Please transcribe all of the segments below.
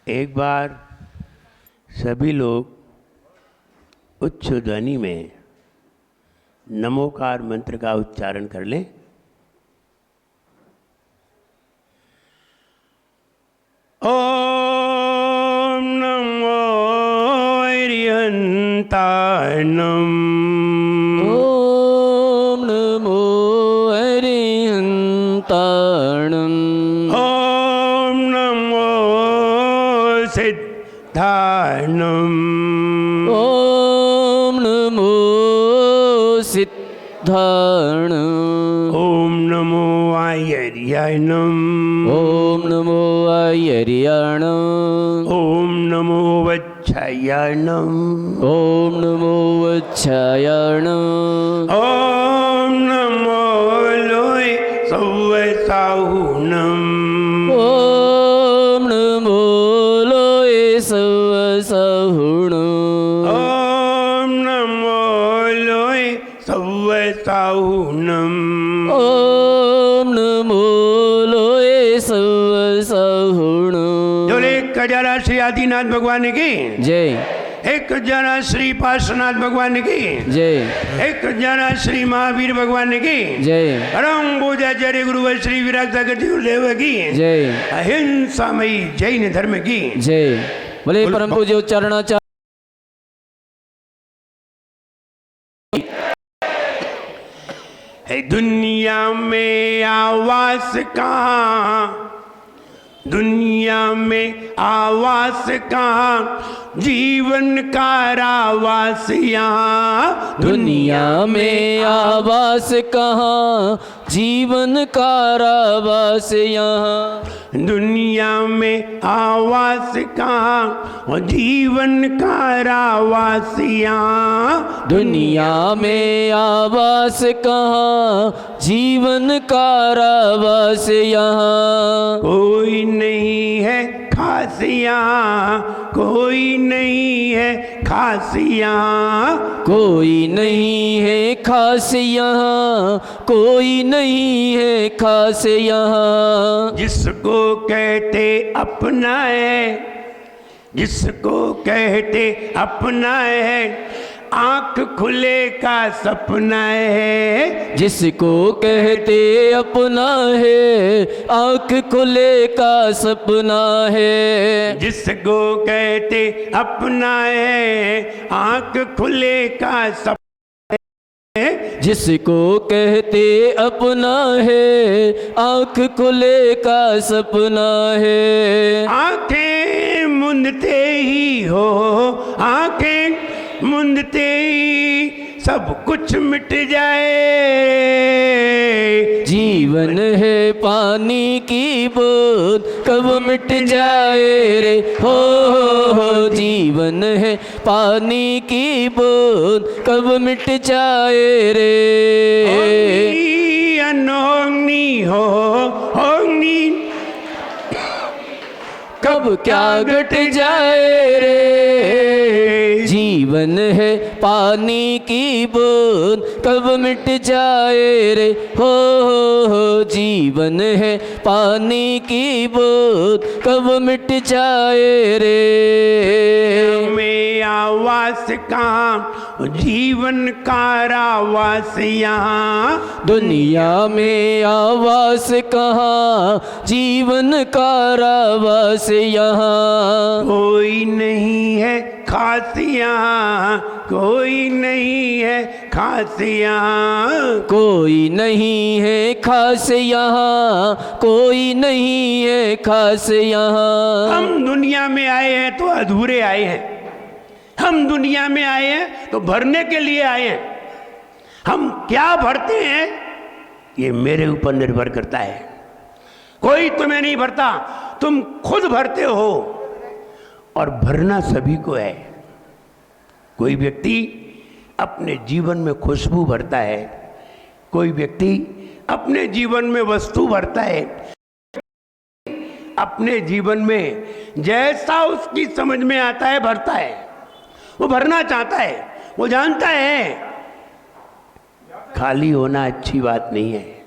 एक बार सभी लोग उच्च ध्वनि में नमोकार मंत्र का उच्चारण कर लें। ओम नमो अरिहंताणं। ओम नमो अरिहंताणं। ओम नमो सिद्धाणं। ओम नमो सिद्धाणं। ओम नमो आयर्याणं। ओम नमो आयर्याणं। ओम नमो वच्छायाणं। ओम नमो वच्छायाणं। ओम नमो लोय सौवसाहुणं। ओम नमो लोय सवसाहुणं। ओम नमो लोय सौवसाहुणं। ओम नमो लोय सवसाहुणं। बोले एक हजारा श्री आदिनाथ भगवान की जय। एक हजारा श्री पार्श्वनाथ भगवान की जय। एक हजारा श्री महावीर भगवान की जय। परम पूज्याचार्य गुरु श्री विरागसागर गुरुदेव की जय। अहिंसामयी जैन धर्म की जय। बोले परम पूज्य उच्चारणाचार्य दुनिया में आवास कहाँ, दुनिया में आवास कहाँ, जीवन का आवास यहाँ। दुनिया में आवास कहाँ, जीवन का आवास यहाँ। दुनिया में आवास कहाँ और जीवन का आवास यहाँ। दुनिया में आवास कहाँ, जीवन का आवास यहाँ। कोई नहीं है खास यहाँ, कोई नहीं है खास यहाँ। कोई नहीं है खास यहाँ, कोई नहीं है खास यहाँ। जिसको कहते अपना है, जिसको कहते अपना है, आंख खुले का सपना है। जिसको कहते अपना है, आंख खुले का सपना है। जिसको कहते अपना है, आंख खुले का सपना है। जिसको कहते अपना है, आंख खुले का सपना है। आंखें मूंदते ही हो, आंखें मूंदते ही सब कुछ मिट जाए। जीवन है पानी की बूंद, कब मिट जाए रे हो। जीवन है पानी की बूंद, कब मिट जाए रे। अनहोनी हो होनी, कब क्या घट जाए रे। जीवन है पानी की बूंद, कब मिट जाए रे हो। जीवन है पानी की बूंद, कब मिट जाए रे। में आवास कहाँ, जीवन का आवास यहाँ। दुनिया में आवास कहाँ, जीवन का आवास यहाँ। कोई नहीं है खास यहाँ, कोई नहीं है खास यहाँ। कोई नहीं है खास यहाँ, कोई नहीं है खास यहाँ। हम दुनिया में आए हैं तो अधूरे आए हैं, हम दुनिया में आए हैं तो भरने के लिए आए हैं। हम क्या भरते हैं ये मेरे ऊपर निर्भर करता है। कोई तुम्हें नहीं भरता, तुम खुद भरते हो। और भरना सभी को है। कोई व्यक्ति अपने जीवन में खुशबू भरता है, कोई व्यक्ति अपने जीवन में वस्तु भरता है, अपने जीवन में जैसा उसकी समझ में आता है भरता है। वो भरना चाहता है, वो जानता है खाली होना अच्छी बात नहीं है।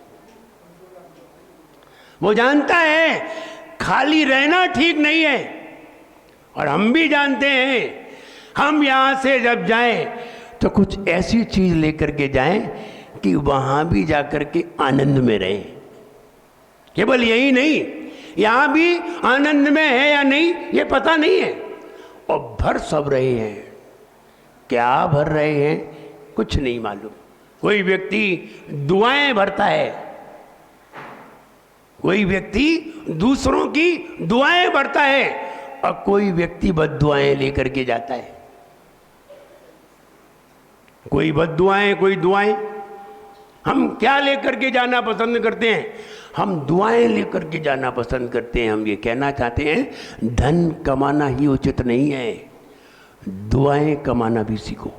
वो जानता है खाली रहना ठीक नहीं है। और हम भी जानते हैं हम यहां से जब जाएं तो कुछ ऐसी चीज लेकर के जाएं कि वहां भी जाकर के आनंद में रहें। केवल यही नहीं, यहां भी आनंद में है या नहीं ये पता नहीं है, और भर सब रहे हैं। क्या भर रहे हैं कुछ नहीं मालूम। कोई व्यक्ति दुआएं भरता है, कोई व्यक्ति दूसरों की दुआएं भरता है, और कोई व्यक्ति बद्दुआएं लेकर के जाता है। कोई बद्दुआएं कोई दुआएं। हम क्या लेकर के जाना पसंद करते हैं? हम दुआएं लेकर के जाना पसंद करते हैं। हम ये कहना चाहते हैं धन कमाना ही उचित नहीं है, दुआएं कमाना भी सीखो।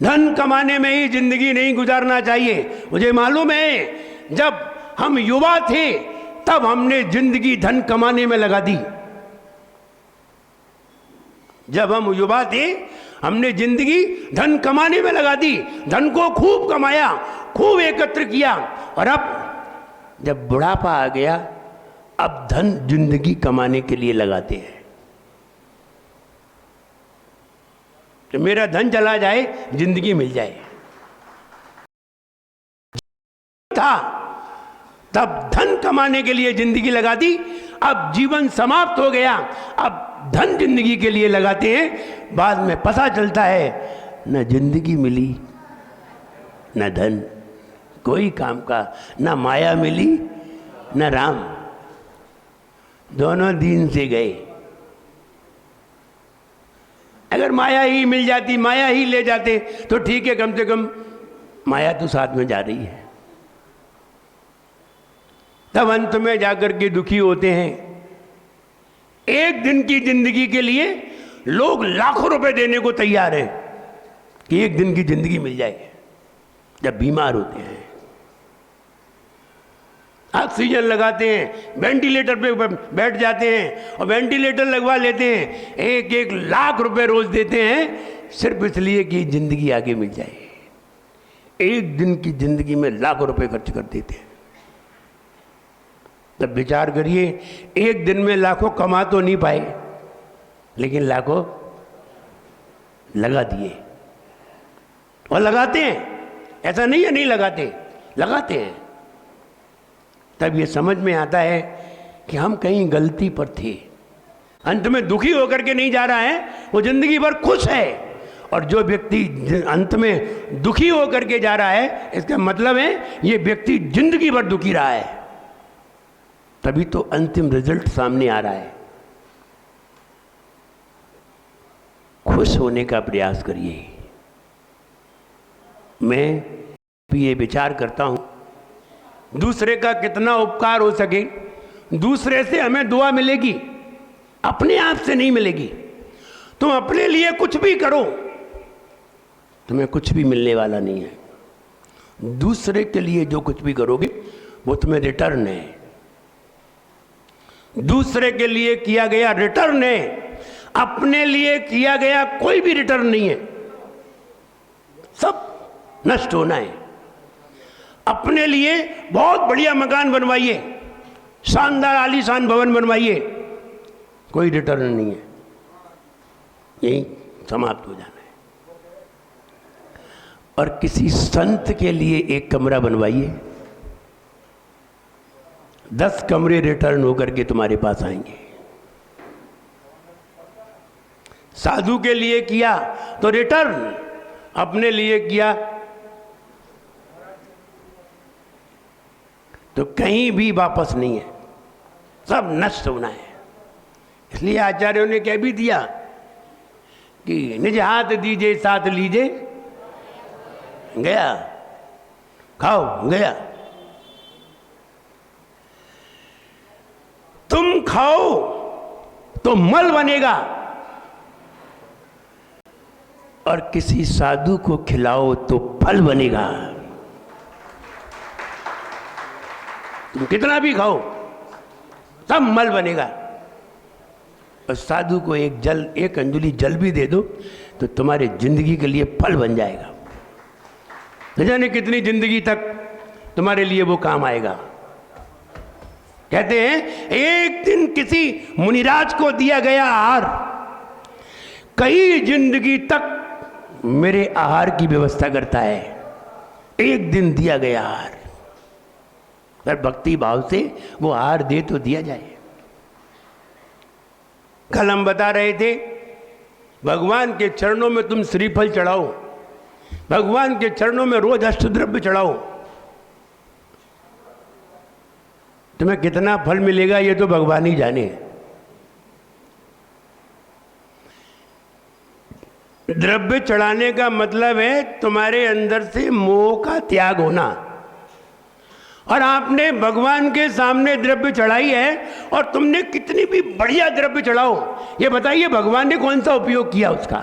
धन कमाने में ही जिंदगी नहीं गुजारना चाहिए। मुझे मालूम है जब हम युवा थे तब हमने जिंदगी धन कमाने में लगा दी। जब हम युवा थे हमने जिंदगी धन कमाने में लगा दी, धन को खूब कमाया, खूब एकत्र किया, और अब जब बुढ़ापा आ गया अब धन जिंदगी कमाने के लिए लगाते हैं। तो मेरा धन चला जाए जिंदगी मिल जाए था, तब धन कमाने के लिए जिंदगी लगा दी। अब जीवन समाप्त हो गया, अब धन जिंदगी के लिए लगाते हैं। बाद में पता चलता है न जिंदगी मिली न धन, कोई काम का, न माया मिली न राम, दोनों दीन से गए। अगर माया ही मिल जाती, माया ही ले जाते तो ठीक है, कम से कम माया तो साथ में जा रही है। तब अंत में जाकर के दुखी होते हैं। एक दिन की जिंदगी के लिए लोग लाखों रुपए देने को तैयार हैं कि एक दिन की जिंदगी मिल जाए। जब बीमार होते हैं, ऑक्सीजन लगाते हैं, वेंटिलेटर पे बैठ जाते हैं और वेंटिलेटर लगवा लेते हैं, 1-1 लाख रुपए रोज देते हैं सिर्फ इसलिए कि जिंदगी आगे मिल जाए। एक दिन की जिंदगी में लाखों रुपए खर्च कर देते हैं। तब विचार करिए, एक दिन में लाखों कमा तो नहीं पाए, लेकिन लाखों लगा दिए। और लगाते हैं, ऐसा नहीं है नहीं लगाते, लगाते हैं। तब ये समझ में आता है कि हम कहीं गलती पर थे। अंत में दुखी होकर के नहीं जा रहा है, वो जिंदगी भर खुश है। और जो व्यक्ति अंत में दुखी होकर के जा रहा है, इसका मतलब है ये व्यक्ति जिंदगी भर दुखी रहा है, तभी तो अंतिम रिजल्ट सामने आ रहा है। खुश होने का प्रयास करिए। मैं भी ये विचार करता हूं, दूसरे का कितना उपकार हो सके, दूसरे से हमें दुआ मिलेगी, अपने आप से नहीं मिलेगी। तुम अपने लिए कुछ भी करो, तुम्हें कुछ भी मिलने वाला नहीं है। दूसरे के लिए जो कुछ भी करोगे वो तुम्हें रिटर्न है। दूसरे के लिए किया गया रिटर्न है, अपने लिए किया गया कोई भी रिटर्न नहीं है। सब नष्ट होना है। अपने लिए बहुत बढ़िया मकान बनवाइए, शानदार आलीशान भवन बनवाइए, कोई रिटर्न नहीं है, यही समाप्त हो जाना है। और किसी संत के लिए एक कमरा बनवाइए, 10 कमरे रिटर्न होकर के तुम्हारे पास आएंगे। साधु के लिए किया तो रिटर्न, अपने लिए किया तो कहीं भी वापस नहीं है, सब नष्ट होना है। इसलिए आचार्यों ने कह भी दिया कि निज हाथ दीजिए साथ लीजिए, गया खाओ गया। तुम खाओ तो मल बनेगा, और किसी साधु को खिलाओ तो फल बनेगा। तुम कितना भी खाओ सब मल बनेगा। और साधु को एक अंजुली जल भी दे दो तो तुम्हारी जिंदगी के लिए फल बन जाएगा। न जाने कितनी जिंदगी तक तुम्हारे लिए वो काम आएगा। कहते हैं एक दिन किसी मुनिराज को दिया गया आहार, कई जिंदगी तक मेरे आहार की व्यवस्था करता है। एक दिन दिया गया आहार, अगर भक्ति भाव से वो आहार दे तो दिया जाए। कल हम बता रहे थे भगवान के चरणों में तुम श्रीफल चढ़ाओ, भगवान के चरणों में रोज अष्टद्रव्य चढ़ाओ, तुम्हें कितना फल मिलेगा ये तो भगवान ही जाने। द्रव्य चढ़ाने का मतलब है तुम्हारे अंदर से मोह का त्याग होना। और आपने भगवान के सामने द्रव्य चढ़ाई है, और तुमने कितनी भी बढ़िया द्रव्य चढ़ाओ, ये बताइए भगवान ने कौन सा उपयोग किया उसका?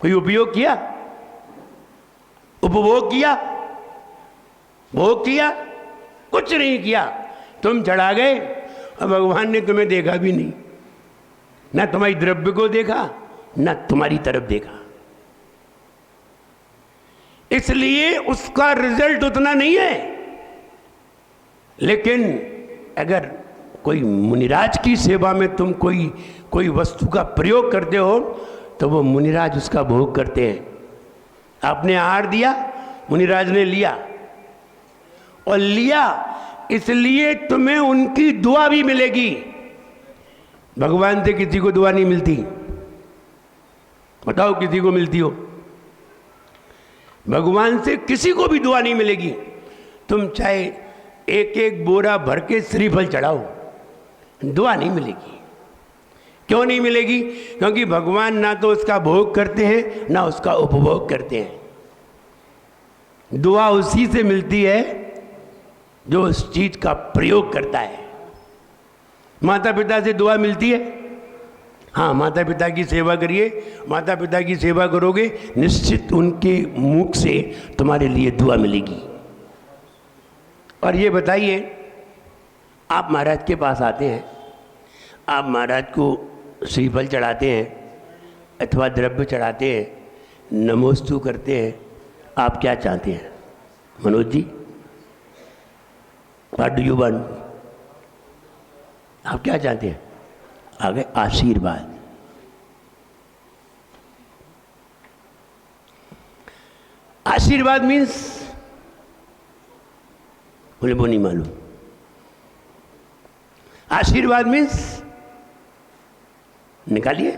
कोई उपयोग किया? उपभोग किया? भोग किया? कुछ नहीं किया। तुम चढ़ा गए और भगवान ने तुम्हें देखा भी नहीं, ना तुम्हारी द्रव्य को देखा, ना तुम्हारी तरफ देखा। इसलिए उसका रिजल्ट उतना नहीं है। लेकिन अगर कोई मुनिराज की सेवा में तुम कोई वस्तु का प्रयोग करते हो तो वो मुनिराज उसका भोग करते हैं। आपने आहार दिया, मुनिराज ने लिया, और लिया इसलिए तुम्हें उनकी दुआ भी मिलेगी। भगवान से किसी को दुआ नहीं मिलती, बताओ किसी को मिलती हो? भगवान से किसी को भी दुआ नहीं मिलेगी। तुम चाहे एक एक बोरा भर के श्रीफल चढ़ाओ, दुआ नहीं मिलेगी। क्यों नहीं मिलेगी? क्योंकि भगवान ना तो उसका भोग करते हैं ना उसका उपभोग करते हैं। दुआ उसी से मिलती है जो उस चीज का प्रयोग करता है। माता पिता से दुआ मिलती है? हाँ, माता पिता की सेवा करिए, माता पिता की सेवा करोगे निश्चित उनके मुख से तुम्हारे लिए दुआ मिलेगी। और ये बताइए, आप महाराज के पास आते हैं, आप महाराज को श्रीफल चढ़ाते हैं अथवा द्रव्य चढ़ाते हैं, नमोस्तु करते हैं, आप क्या चाहते हैं? Manoj ji, what do you want? आप क्या चाहते हैं? आगे आशीर्वाद। आशीर्वाद मीन्स बोले वो नहीं मालूम। आशीर्वाद मीन्स निकालिए,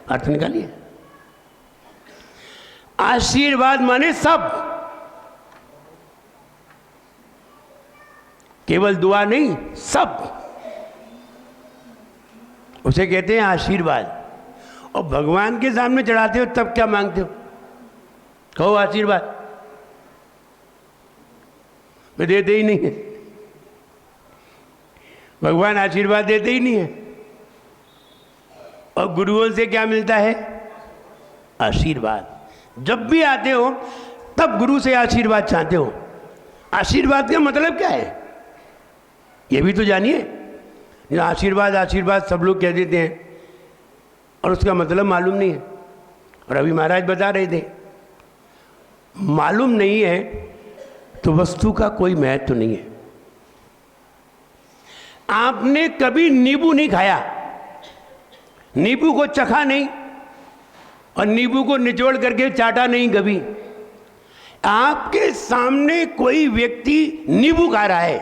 अर्थ निकालिए। आशीर्वाद माने सब, केवल दुआ नहीं, सब उसे कहते हैं आशीर्वाद। और भगवान के सामने चढ़ाते हो तब क्या मांगते हो? कहो आशीर्वाद, वे देते ही नहीं है। भगवान आशीर्वाद देते ही नहीं है। और गुरुओं से क्या मिलता है? आशीर्वाद। जब भी आते हो तब गुरु से आशीर्वाद चाहते हो। आशीर्वाद का मतलब क्या है ये भी तो जानिए। आशीर्वाद आशीर्वाद सब लोग कह देते हैं और उसका मतलब मालूम नहीं है। और अभी महाराज बता रहे थे, मालूम नहीं है तो वस्तु का कोई महत्व तो नहीं है। आपने कभी नींबू नहीं खाया, नींबू को चखा नहीं और नींबू को निचोड़ करके चाटा नहीं कभी। आपके सामने कोई व्यक्ति नींबू खा रहा है,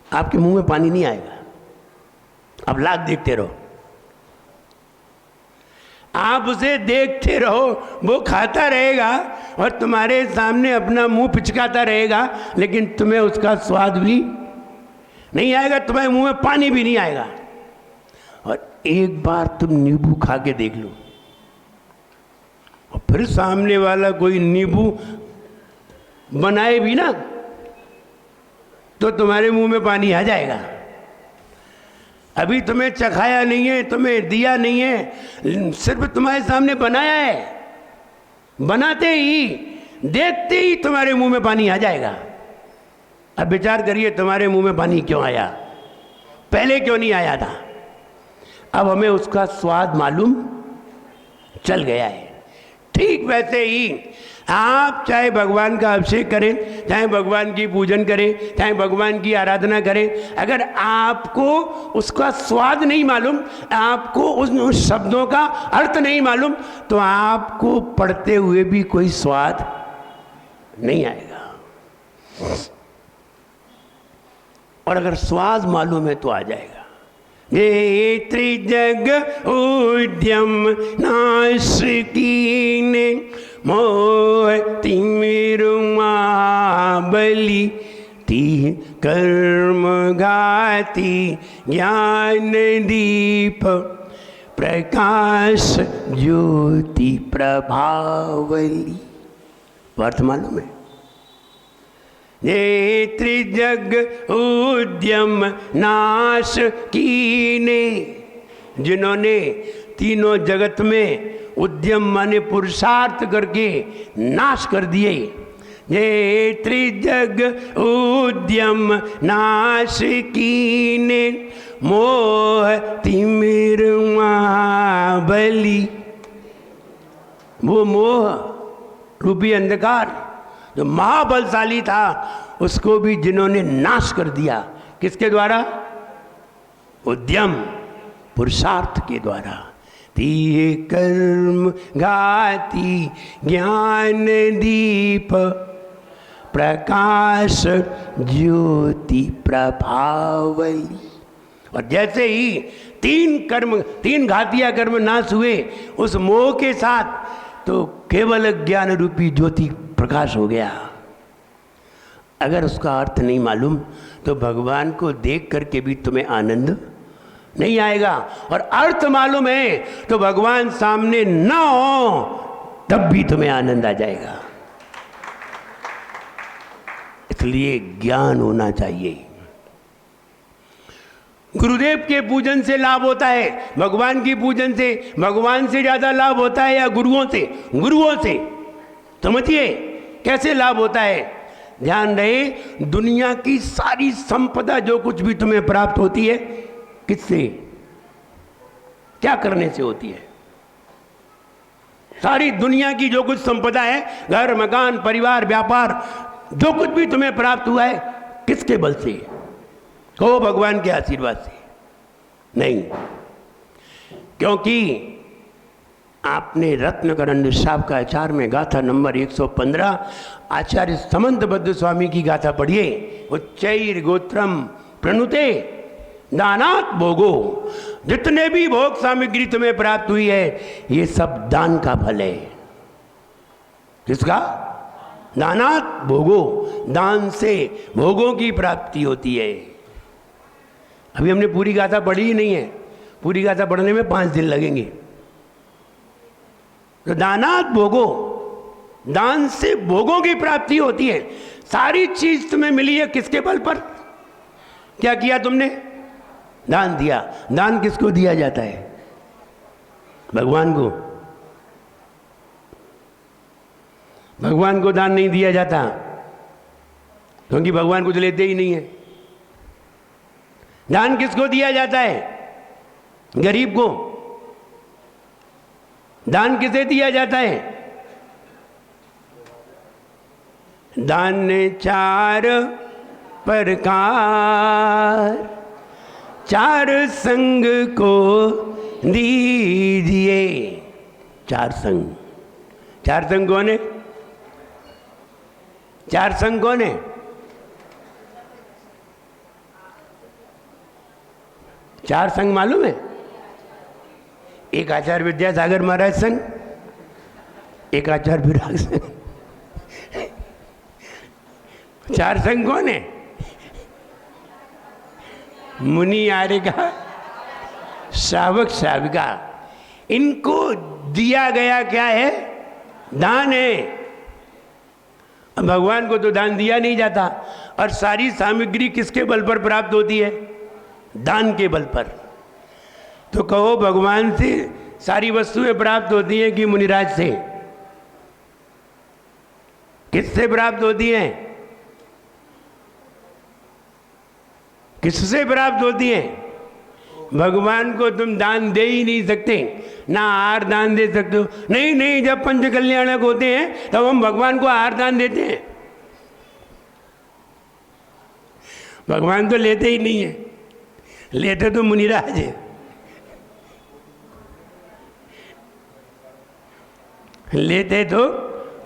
आपके मुंह में पानी नहीं आएगा, आप लाख देखते रहो। आप उसे देखते रहो, वो खाता रहेगा और तुम्हारे सामने अपना मुंह पिचकाता रहेगा, लेकिन तुम्हें उसका स्वाद भी नहीं आएगा, तुम्हारे मुंह में पानी भी नहीं आएगा। और एक बार तुम नींबू खा के देख लो, और फिर सामने वाला कोई नींबू बनाए भी ना तो तुम्हारे मुंह में पानी आ जाएगा। अभी तुम्हें चखाया नहीं है, तुम्हें दिया नहीं है, सिर्फ तुम्हारे सामने बनाया है। बनाते ही, देखते ही तुम्हारे मुंह में पानी आ जाएगा। अब विचार करिए तुम्हारे मुंह में पानी क्यों आया, पहले क्यों नहीं आया था? अब हमें उसका स्वाद मालूम चल गया है। ठीक वैसे ही आप चाहे भगवान का अभिषेक करें, चाहे भगवान की पूजन करें, चाहे भगवान की आराधना करें, अगर आपको उसका स्वाद नहीं मालूम, आपको उस शब्दों का अर्थ नहीं मालूम, तो आपको पढ़ते हुए भी कोई स्वाद नहीं आएगा। और अगर स्वाद मालूम है तो आ जाएगा। ये त्रिजग उद्यम नाश कीने मोह तिमिरुमा बलि ती कर्म घाती ज्ञान दीप प्रकाश ज्योति प्रभावली। अर्थ मालूम है? ये त्रिजग उद्यम नाश कीने, जिन्होंने तीनों जगत में उद्यम माने पुरुषार्थ करके नाश कर दिए। ये त्रिजग उद्यम नाश कीने मोह तिमिर बलि। वो मोह रूपी अंधकार जो महाबलशाली था, उसको भी जिन्होंने नाश कर दिया। किसके द्वारा? उद्यम पुरुषार्थ के द्वारा। ती कर्म घाती ज्ञान दीप प्रकाश ज्योति प्रभावली। और जैसे ही तीन घातिया कर्म नाश हुए उस मोह के साथ, तो केवल ज्ञान रूपी ज्योति प्रकाश हो गया। अगर उसका अर्थ नहीं मालूम तो भगवान को देख करके भी तुम्हें आनंद नहीं आएगा। और अर्थ मालूम है तो भगवान सामने न हो तब भी तुम्हें आनंद आ जाएगा। इसलिए ज्ञान होना चाहिए। गुरुदेव के पूजन से लाभ होता है, भगवान की पूजन से, भगवान से ज़्यादा लाभ होता है या गुरुओं से? गुरुओं से। समझिए कैसे लाभ होता है। ध्यान रहे, दुनिया की सारी संपदा जो कुछ भी तुम्हें प्राप्त होती है, किससे, क्या करने से होती है? सारी दुनिया की जो कुछ संपदा है, घर मकान परिवार व्यापार, जो कुछ भी तुम्हें प्राप्त हुआ है, किसके बल से? हो भगवान के आशीर्वाद से नहीं। क्योंकि आपने रत्नकरंद साहब का आचार में गाथा नंबर 115 आचार्य समंतबद्ध स्वामी की गाथा पढ़िए। उच्चैर गोत्रम प्रणुते दानात भोगो। जितने भी भोग सामग्री तुम्हें प्राप्त हुई है, ये सब दान का फल है। किसका? दानात भोगो। दान से भोगों की प्राप्ति होती है। अभी हमने पूरी गाथा पढ़ी ही नहीं है, पूरी गाथा पढ़ने में 5 दिन लगेंगे। तो दानात भोगो, दान से भोगों की प्राप्ति होती है। सारी चीज तुम्हें मिली है किसके बल पर? क्या किया तुमने? दान दिया। दान किसको दिया जाता है? भगवान को। भगवान को दान नहीं दिया जाता, क्योंकि भगवान कुछ लेते ही नहीं है। दान किसको दिया जाता है? गरीब को। दान किसे दिया जाता है? दान 4 प्रकार 4 संग को दीजिए। 4 संग। 4 संग कौन है? 4 संग कौन है? 4 संघ मालूम है? एक आचार्य विद्यासागर महाराज संघ, एक आचार्य विराग संघ। 4 संघ कौन है? मुनि आर्यिका श्रावक श्राविका। इनको दिया गया क्या है? दान है। भगवान को तो दान दिया नहीं जाता। और सारी सामग्री किसके बल पर प्राप्त होती है? दान के बल पर। तो कहो भगवान से सारी वस्तुएं प्राप्त होती हैं कि मुनिराज से? किससे प्राप्त होती हैं? किससे प्राप्त होती हैं? भगवान को तुम दान दे ही नहीं सकते, ना आहार दान दे सकते हो। नहीं नहीं, जब पंच कल्याणक होते हैं तब हम भगवान को आहार दान देते हैं। भगवान तो लेते ही नहीं है, लेते तो मुनिराज है। लेते तो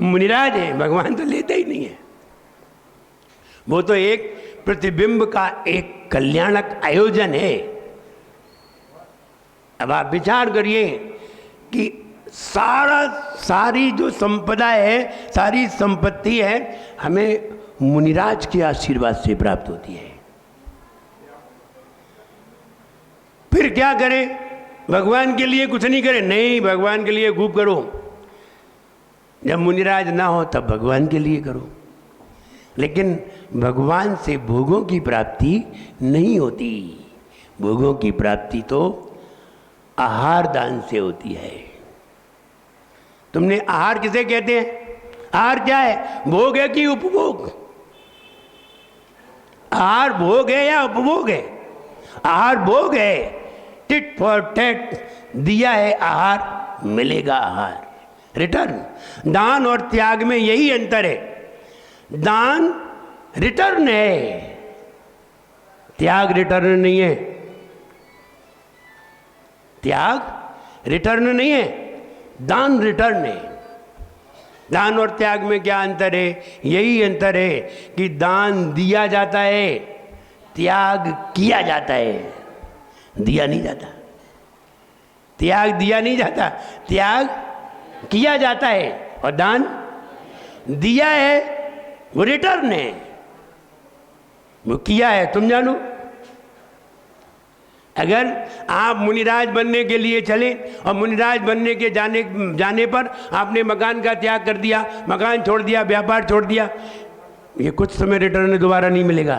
मुनिराज है, भगवान तो लेते ही नहीं है। वो तो एक प्रतिबिंब का एक कल्याणक आयोजन है। अब आप विचार करिए कि सारी जो संपदा है, सारी संपत्ति है, हमें मुनिराज के आशीर्वाद से प्राप्त होती है। फिर क्या करें? भगवान के लिए कुछ नहीं करें? नहीं, भगवान के लिए खूब करो। जब मुनिराज ना हो तब भगवान के लिए करो। लेकिन भगवान से भोगों की प्राप्ति नहीं होती। भोगों की प्राप्ति तो आहार दान से होती है। तुमने आहार किसे कहते हैं? आहार क्या है? भोग है कि उपभोग? आहार भोग है या उपभोग है? आहार भोग है। टिट फॉर टैट दिया है आहार, मिलेगा आहार, रिटर्न। दान और त्याग में यही अंतर है। दान रिटर्न है, त्याग रिटर्न नहीं है। त्याग रिटर्न नहीं है, दान रिटर्न है। दान और त्याग में क्या अंतर है? यही अंतर है कि दान दिया जाता है, त्याग किया जाता है। दिया नहीं जाता, त्याग दिया नहीं जाता, त्याग किया जाता है। और दान दिया है, वो रिटर्न है, वो किया है। तुम जानो, अगर आप मुनिराज बनने के लिए चले और मुनिराज बनने के जाने पर आपने मकान का त्याग कर दिया, मकान छोड़ दिया, व्यापार छोड़ दिया, ये कुछ समय रिटर्न दोबारा नहीं मिलेगा,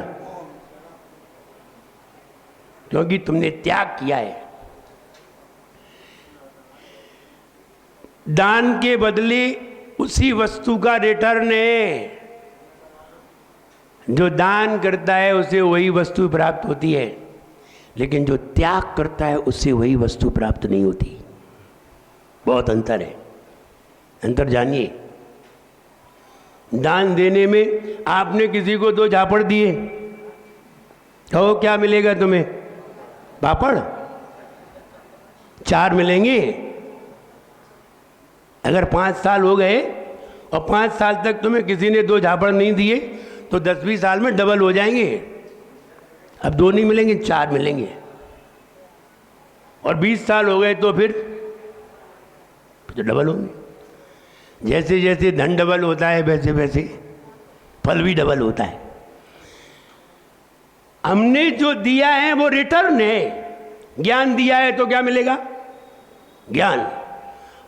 क्योंकि तुमने त्याग किया है। दान के बदले उसी वस्तु का रिटर्न है। जो दान करता है उसे वही वस्तु प्राप्त होती है, लेकिन जो त्याग करता है उससे वही वस्तु प्राप्त नहीं होती। बहुत अंतर है, अंतर जानिए। दान देने में आपने किसी को 2 झापड़ दिए, कहो क्या मिलेगा तुम्हें? पापड़ 4 मिलेंगे। अगर 5 साल हो गए और 5 साल तक तुम्हें किसी ने 2 झापड़ नहीं दिए तो 10वीं साल में डबल हो जाएंगे। अब 2 नहीं मिलेंगे, 4 मिलेंगे। और 20 साल हो गए तो फिर तो डबल होंगे। जैसे जैसे धन डबल होता है वैसे वैसे फल भी डबल होता है। हमने जो दिया है वो रिटर्न है। ज्ञान दिया है तो क्या मिलेगा? ज्ञान।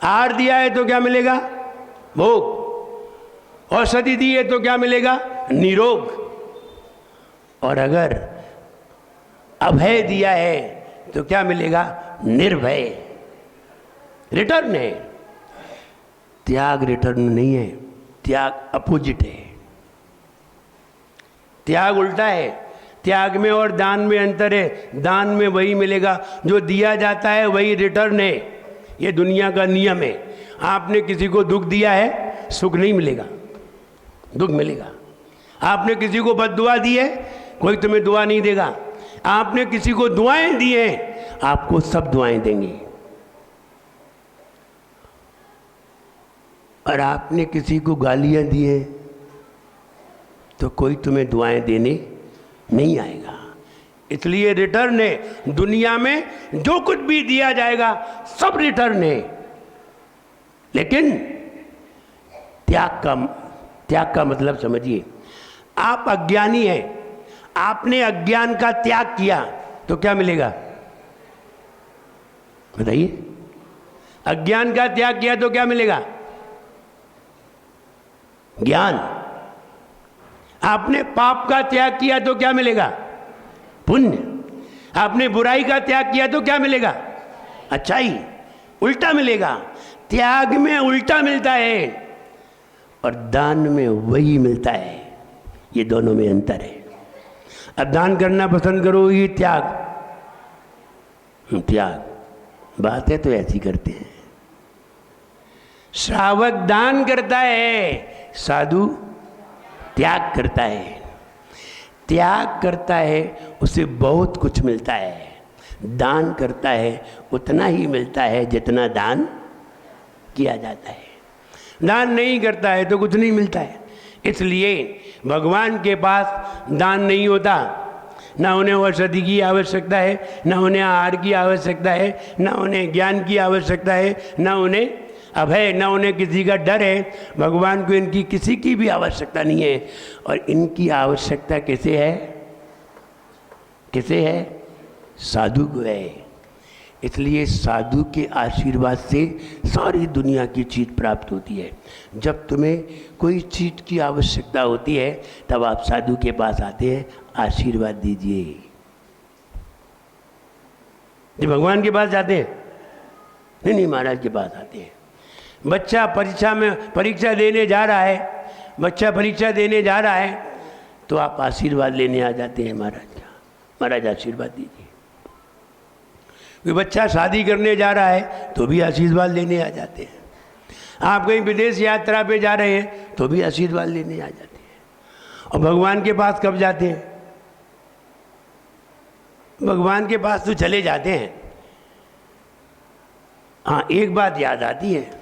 आहार दिया है तो क्या मिलेगा? भोग। औषधि दी है तो क्या मिलेगा? निरोग। और अगर अभय दिया है तो क्या मिलेगा? निर्भय। रिटर्न है, त्याग रिटर्न नहीं है, त्याग अपोजिट है। त्याग उल्टा है। त्याग में और दान में अंतर है। दान में वही मिलेगा जो दिया जाता है, वही रिटर्न है। ये दुनिया का नियम है। आपने किसी को दुख दिया है, सुख नहीं मिलेगा, दुख मिलेगा। आपने किसी को बद्दुआ दी है, कोई तुम्हें दुआ नहीं देगा। आपने किसी को दुआएं दी हैं, आपको सब दुआएं देंगे। और आपने किसी को गालियां दी हैं तो कोई तुम्हें दुआएं देने नहीं आएगा। इसलिए रिटर्न है। दुनिया में जो कुछ भी दिया जाएगा सब रिटर्न है, लेकिन त्याग का मतलब समझिए। आप अज्ञानी हैं, आपने अज्ञान का त्याग किया तो क्या मिलेगा? बताइए। अज्ञान का त्याग किया तो क्या मिलेगा? ज्ञान। आपने पाप का त्याग किया तो क्या मिलेगा? पुण्य। आपने बुराई का त्याग किया तो क्या मिलेगा? अच्छाई। उल्टा मिलेगा। त्याग में उल्टा मिलता है और दान में वही मिलता है। ये दोनों में अंतर है। अब दान करना पसंद करो, ये त्याग। त्याग, बातें तो ऐसी करते हैं। श्रावक दान करता है, साधु त्याग करता है। त्याग करता है उसे बहुत कुछ मिलता है, दान करता है उतना ही मिलता है जितना दान किया जाता है। दान नहीं करता है तो कुछ नहीं मिलता है। इसलिए भगवान के पास दान नहीं होता, ना उन्हें औषधि की आवश्यकता है, ना उन्हें आहार की आवश्यकता है, ना उन्हें ज्ञान की आवश्यकता है, ना उन्हें अभय, ना उन्हें किसी का डर है। भगवान को इनकी किसी की भी आवश्यकता नहीं है। और इनकी आवश्यकता किसे है? किसे है? साधु को है। इसलिए साधु के आशीर्वाद से सारी दुनिया की चीज़ प्राप्त होती है। जब तुम्हें कोई चीज़ की आवश्यकता होती है तब आप साधु के पास आते हैं, आशीर्वाद दीजिए। जब भगवान के पास जाते हैं, नहीं महाराज के पास आते हैं। बच्चा परीक्षा देने जा रहा है, बच्चा परीक्षा देने जा रहा है तो आप आशीर्वाद लेने आ जाते हैं महाराज का, महाराज आशीर्वाद दीजिए। कोई बच्चा शादी करने जा रहा है तो भी आशीर्वाद लेने आ जाते हैं। आप कहीं विदेश यात्रा पे जा रहे हैं तो भी आशीर्वाद लेने आ जाते हैं। और भगवान के पास कब जाते हैं? भगवान के पास तो चले जाते हैं। हाँ, एक बात याद आती है,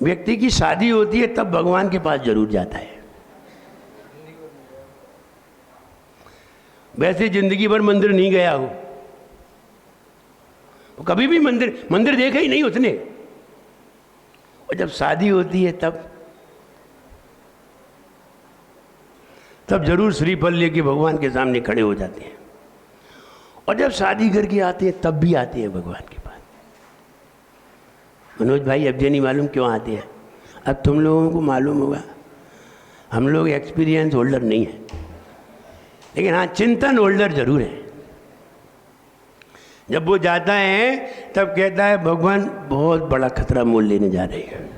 व्यक्ति की शादी होती है तब भगवान के पास जरूर जाता है। वैसे जिंदगी भर मंदिर नहीं गया हो, कभी भी मंदिर देखा ही नहीं उसने, और जब शादी होती है तब जरूर श्रीफल लेके भगवान के सामने खड़े हो जाते हैं। और जब शादी करके आते हैं तब भी आते हैं भगवान के पास। मनोज भाई अब ये नहीं मालूम क्यों आते हैं, अब तुम लोगों को मालूम होगा। हम लोग एक्सपीरियंस होल्डर नहीं है, लेकिन हाँ चिंतन होल्डर जरूर है। जब वो जाता है तब कहता है भगवान बहुत बड़ा खतरा मोल लेने जा रहे हैं,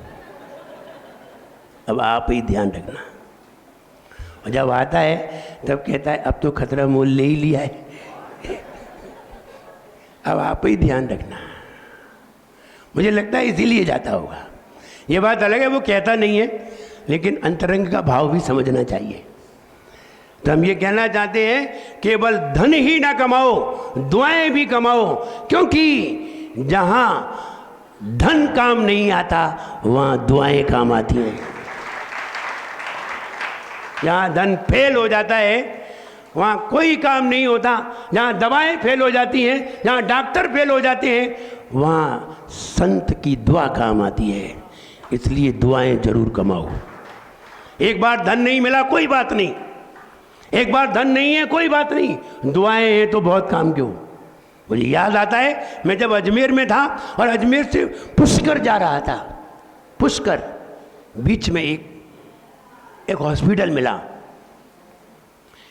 अब आप ही ध्यान रखना। और जब आता है तब कहता है अब तो खतरा मोल ले ही लिया है, अब आप ही ध्यान रखना। मुझे लगता है इसीलिए जाता होगा। ये बात अलग है वो कहता नहीं है, लेकिन अंतरंग का भाव भी समझना चाहिए। तो हम ये कहना चाहते हैं केवल धन ही ना कमाओ, दुआएं भी कमाओ, क्योंकि जहां धन काम नहीं आता वहां दुआएं काम आती हैं। जहां धन फेल हो जाता है वहां कोई काम नहीं होता। जहां दवाएं फेल हो जाती हैं, जहां डॉक्टर फेल हो जाते हैं, वहां संत की दुआ काम आती है। इसलिए दुआएं जरूर कमाओ। एक बार धन नहीं मिला कोई बात नहीं, एक बार धन नहीं है कोई बात नहीं, दुआएं हैं तो बहुत काम क्यों। मुझे याद आता है मैं जब अजमेर में था और अजमेर से पुष्कर जा रहा था, पुष्कर बीच में एक हॉस्पिटल मिला।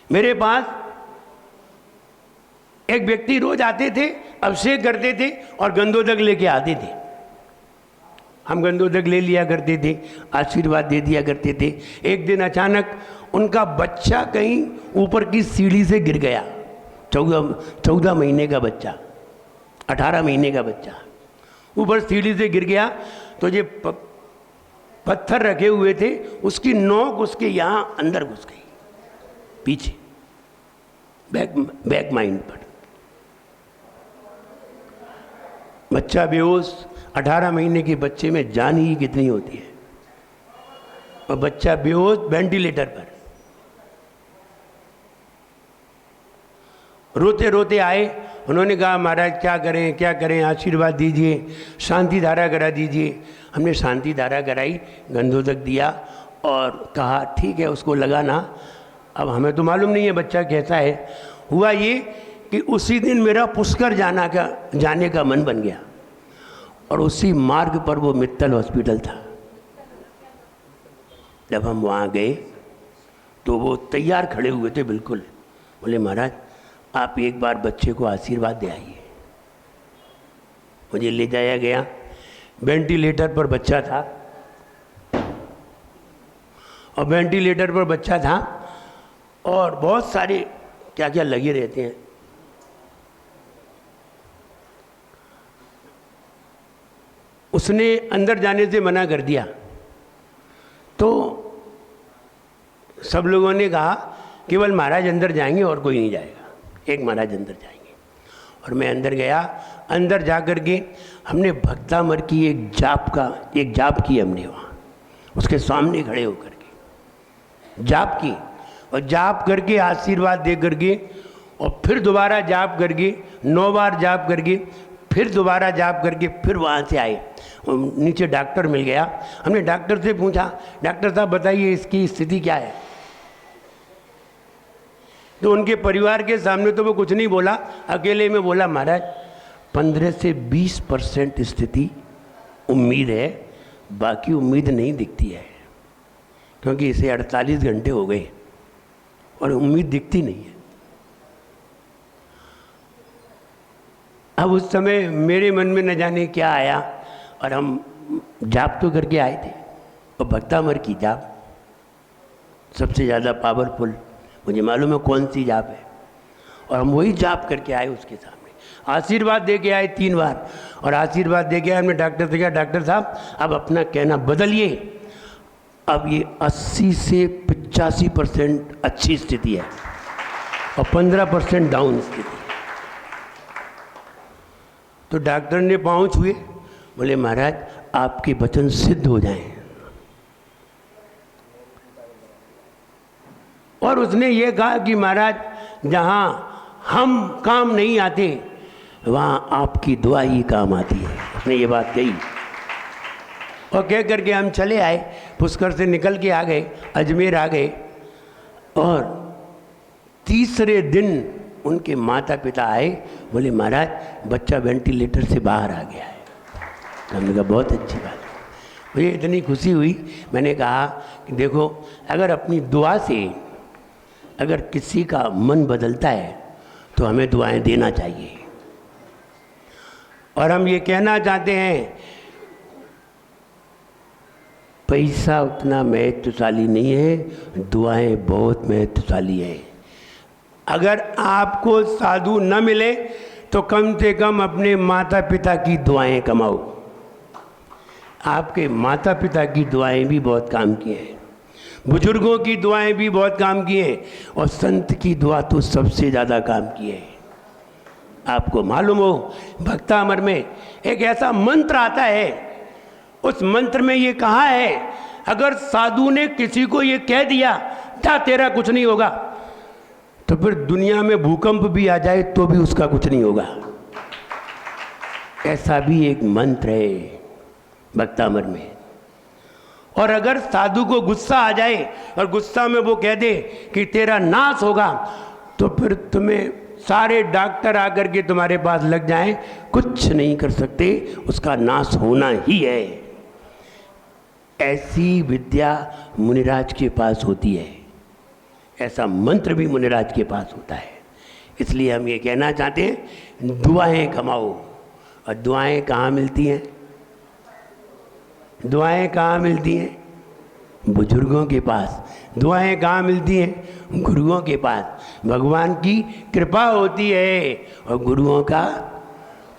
मेरे पास एक व्यक्ति रोज आते थे, अभिषेक करते थे और गंधोदक लेके आते थे। हम गंधोदक ले लिया करते थे, आशीर्वाद दे दिया करते थे। एक दिन अचानक उनका बच्चा कहीं ऊपर की सीढ़ी से गिर गया। 14 महीने का बच्चा, 18 महीने का बच्चा ऊपर सीढ़ी से गिर गया। तो ये पत्थर रखे हुए थे, उसकी नोक उसके यहाँ अंदर घुस गई, पीछे बैक माइंड पर। बच्चा बेहोश। 18 महीने के बच्चे में जान ही कितनी होती है, और बच्चा बेहोश वेंटिलेटर पर। रोते रोते आए, उन्होंने कहा महाराज क्या करें क्या करें, आशीर्वाद दीजिए, शांति धारा करा दीजिए। हमने शांति धारा कराई, गंधोदक दिया और कहा ठीक है उसको लगाना। अब हमें तो मालूम नहीं है बच्चा कैसा है। हुआ ये कि उसी दिन मेरा पुष्कर जाने का मन बन गया, और उसी मार्ग पर वो मित्तल हॉस्पिटल था। जब हम वहाँ गए तो वो तैयार खड़े हुए थे बिल्कुल। बोले महाराज आप एक बार बच्चे को आशीर्वाद दे आइए। मुझे ले जाया गया, वेंटिलेटर पर बच्चा था, और वेंटिलेटर पर बच्चा था और बहुत सारे क्या क्या लगे रहते हैं। उसने अंदर जाने से मना कर दिया। तो सब लोगों ने कहा केवल महाराज अंदर जाएंगे और कोई नहीं जाएगा, एक महाराज अंदर जाएंगे। और मैं अंदर गया। अंदर जा कर के हमने भक्तामर की एक जाप की हमने वहाँ उसके सामने खड़े होकर के जाप की, और जाप करके आशीर्वाद दे करके, और फिर दोबारा जाप करके 9 बार जाप करके, फिर दोबारा जाप करके, फिर वहाँ से आए। नीचे डॉक्टर मिल गया। हमने डॉक्टर से पूछा, डॉक्टर साहब बताइए इसकी स्थिति क्या है। तो उनके परिवार के सामने तो वो कुछ नहीं बोला, अकेले में बोला महाराज 15 से 20% स्थिति उम्मीद है, बाकी उम्मीद नहीं दिखती है, क्योंकि इसे 48 घंटे हो गए और उम्मीद दिखती नहीं है। अब उस समय मेरे मन में न जाने क्या आया, और हम जाप तो करके आए थे, और भक्तामर की जाप सबसे ज़्यादा पावरफुल, मुझे मालूम है कौन सी जाप है, और हम वही जाप करके आए उसके सामने। आशीर्वाद दे के आए 3 बार, और आशीर्वाद दे के आए। हमने डॉक्टर से कहा डॉक्टर साहब अब अपना कहना बदलिए, अब ये 80 से 85% अच्छी स्थिति है और 15% डाउन स्थिति है। तो डॉक्टर ने पाँव छुए, बोले महाराज आपके वचन सिद्ध हो जाएं। और उसने ये कहा कि महाराज जहाँ हम काम नहीं आते वहाँ आपकी दुआ ही काम आती है, उसने ये बात कही। और कह करके हम चले आए, पुष्कर से निकल के आ गए, अजमेर आ गए। और तीसरे दिन उनके माता पिता आए, बोले महाराज बच्चा वेंटिलेटर से बाहर आ गया है। तो हमने कहा बहुत अच्छी बात है। मुझे इतनी खुशी हुई, मैंने कहा कि देखो अगर अपनी दुआ से अगर किसी का मन बदलता है तो हमें दुआएं देना चाहिए। और हम ये कहना चाहते हैं पैसा उतना महत्वशाली नहीं है, दुआएं बहुत महत्वशाली हैं। अगर आपको साधु न मिले तो कम से कम अपने माता पिता की दुआएं कमाओ। आपके माता पिता की दुआएं भी बहुत काम की हैं, बुजुर्गों की दुआएं भी बहुत काम की हैं, और संत की दुआ तो सबसे ज़्यादा काम की है। आपको मालूम हो भक्तामर में एक ऐसा मंत्र आता है, उस मंत्र में ये कहा है अगर साधु ने किसी को ये कह दिया था तेरा कुछ नहीं होगा, तो फिर दुनिया में भूकंप भी आ जाए तो भी उसका कुछ नहीं होगा। ऐसा भी एक मंत्र है भक्तामर में। और अगर साधु को गुस्सा आ जाए और गुस्सा में वो कह दे कि तेरा नाश होगा, तो फिर तुम्हें सारे डॉक्टर आकर के तुम्हारे पास लग जाएं, कुछ नहीं कर सकते, उसका नाश होना ही है। ऐसी विद्या मुनिराज के पास होती है, ऐसा मंत्र भी मुनिराज के पास होता है। इसलिए हम ये कहना चाहते हैं दुआएं कमाओ। और दुआएं कहाँ मिलती हैं? दुआएं कहाँ मिलती हैं? बुजुर्गों के पास। दुआएं कहाँ मिलती हैं? गुरुओं के पास। भगवान की कृपा होती है और गुरुओं का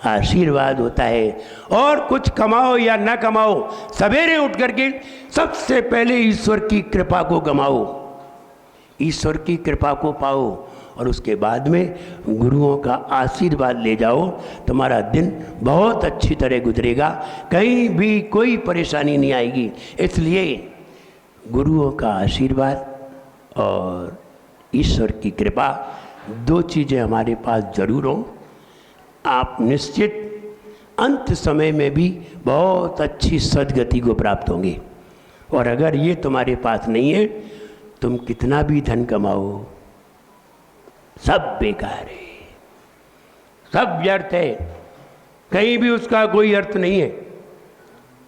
आशीर्वाद होता है। और कुछ कमाओ या ना कमाओ, सवेरे उठ करके सबसे पहले ईश्वर की कृपा को कमाओ, ईश्वर की कृपा को पाओ, और उसके बाद में गुरुओं का आशीर्वाद ले जाओ। तुम्हारा दिन बहुत अच्छी तरह गुजरेगा, कहीं भी कोई परेशानी नहीं आएगी। इसलिए गुरुओं का आशीर्वाद और ईश्वर की कृपा, 2 चीज़ें हमारे पास ज़रूर हों। आप निश्चित अंत समय में भी बहुत अच्छी सद्गति को प्राप्त होंगे। और अगर ये तुम्हारे पास नहीं है, तुम कितना भी धन कमाओ सब बेकार है, सब व्यर्थ है, कहीं भी उसका कोई अर्थ नहीं है।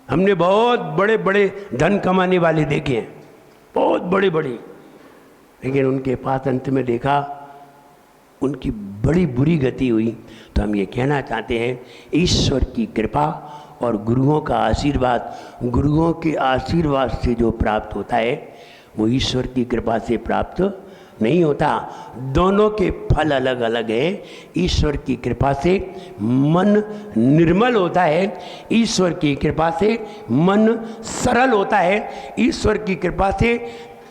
हमने बहुत बड़े बड़े धन कमाने वाले देखे हैं, बहुत बड़े बड़े, लेकिन उनके पास अंत में देखा उनकी बड़ी बुरी गति हुई। तो हम ये कहना चाहते हैं ईश्वर की कृपा और गुरुओं का आशीर्वाद, गुरुओं के आशीर्वाद से जो प्राप्त होता है वो ईश्वर की कृपा से प्राप्त नहीं होता। दोनों के फल अलग अलग है। ईश्वर की कृपा से मन निर्मल होता है, ईश्वर की कृपा से मन सरल होता है, ईश्वर की कृपा से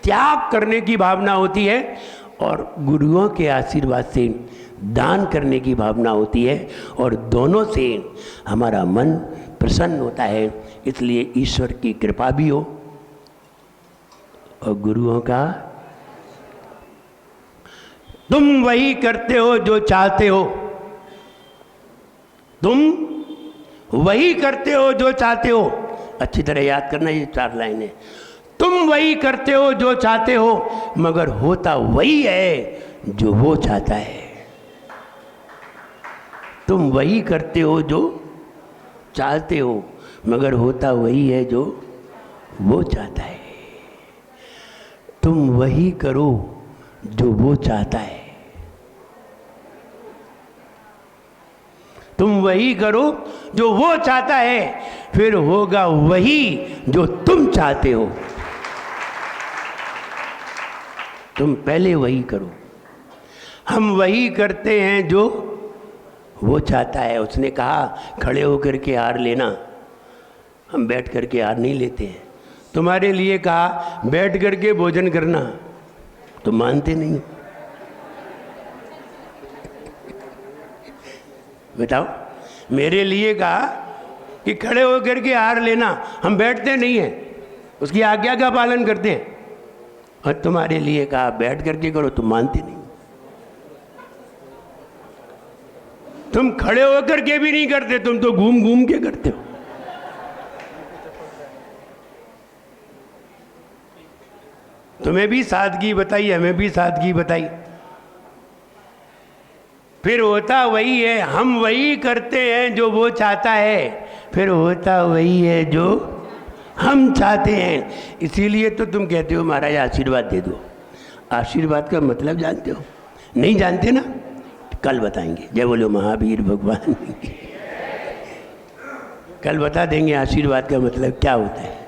त्याग करने की भावना होती है, और गुरुओं के आशीर्वाद से दान करने की भावना होती है, और दोनों से हमारा मन प्रसन्न होता है। इसलिए ईश्वर की कृपा भी हो और गुरुओं का। तुम वही करते हो जो चाहते हो, तुम वही करते हो जो चाहते हो। अच्छी तरह याद करना, ये 4 लाइनें। तुम वही करते हो जो चाहते हो, मगर होता वही है जो वो चाहता है। तुम वही करते हो जो चाहते हो, मगर होता वही है जो वो चाहता है। तुम वही करो जो वो चाहता है। तुम वही करो जो वो चाहता है, फिर होगा वही जो तुम चाहते हो। तुम पहले वही करो। हम वही करते हैं जो वो चाहता है। उसने कहा खड़े होकर के हार लेना, हम बैठ करके हार नहीं लेते हैं। तुम्हारे लिए कहा बैठ करके भोजन करना, तुम मानते नहीं। बताओ, मेरे लिए कहा कि खड़े होकर के हार लेना, हम बैठते नहीं हैं, उसकी आज्ञा का पालन करते हैं। और तुम्हारे लिए कहा बैठ करके करो, तुम मानते नहीं। तुम खड़े होकर के भी नहीं करते, तुम तो घूम घूम के करते हो। तुम्हें भी सादगी बताई, हमें भी सादगी बताई। फिर होता वही है, हम वही करते हैं जो वो चाहता है, फिर होता वही है जो हम चाहते हैं। इसीलिए तो तुम कहते हो महाराज आशीर्वाद दे दो। आशीर्वाद का मतलब जानते हो? नहीं जानते ना? कल बताएंगे। जय बोलो महावीर भगवान। कल बता देंगे आशीर्वाद का मतलब क्या होता है।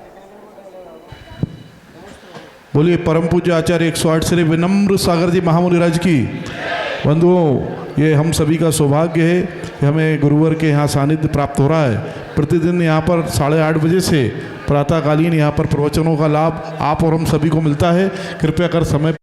बोलिए परम पूज्य आचार्य 108 श्री विनम्र सागर जी महामुनि राज की। बंधुओं, ये हम सभी का सौभाग्य है कि हमें गुरुवर के यहाँ सानिध्य प्राप्त हो रहा है। प्रतिदिन यहाँ पर 8:30 बजे से प्रातःकालीन यहाँ पर प्रवचनों का लाभ आप और हम सभी को मिलता है। कृपया कर समय